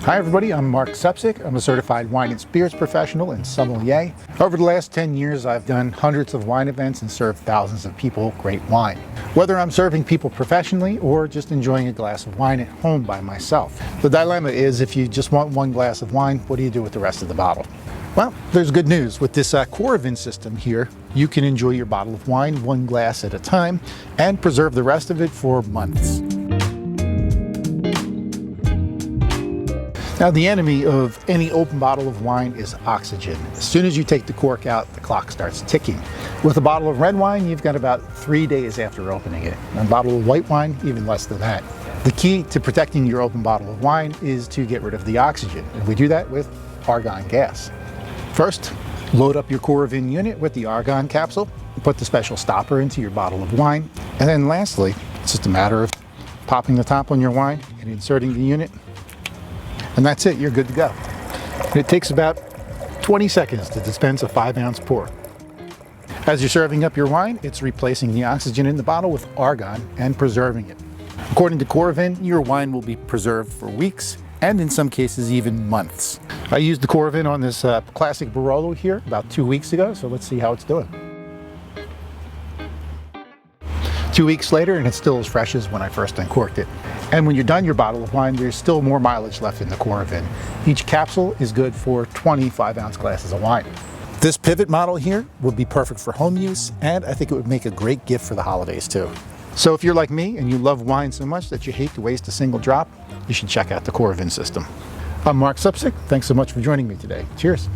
Hi everybody, I'm Marc Supsic. I'm a certified wine and spirits professional and sommelier. Over the last 10 years, I've done hundreds of wine events and served thousands of people great wine. Whether I'm serving people professionally or just enjoying a glass of wine at home by myself. The dilemma is, if you just want one glass of wine, what do you do with the rest of the bottle? Well, there's good news. With this Coravin system here, you can enjoy your bottle of wine one glass at a time and preserve the rest of it for months. Now, the enemy of any open bottle of wine is oxygen. As soon as you take the cork out, the clock starts ticking. With a bottle of red wine, you've got about 3 days after opening it. And a bottle of white wine, even less than that. The key to protecting your open bottle of wine is to get rid of the oxygen. And we do that with argon gas. First, load up your Coravin unit with the argon capsule, put the special stopper into your bottle of wine, and then lastly, it's just a matter of popping the top on your wine and inserting the unit, and that's it, you're good to go. And it takes about 20 seconds to dispense a 5-ounce pour. As you're serving up your wine, it's replacing the oxygen in the bottle with argon and preserving it. According to Coravin, your wine will be preserved for weeks, and in some cases even months. I used the Coravin on this classic Barolo here about 2 weeks ago, so let's see how it's doing. 2 weeks later, and it's still as fresh as when I first uncorked it. And when you're done your bottle of wine, there's still more mileage left in the Coravin. Each capsule is good for 20 5-ounce glasses of wine. This Pivot model here would be perfect for home use, and I think it would make a great gift for the holidays too. So if you're like me and you love wine so much that you hate to waste a single drop, you should check out the Coravin system. I'm Marc Supsic. Thanks so much for joining me today. Cheers.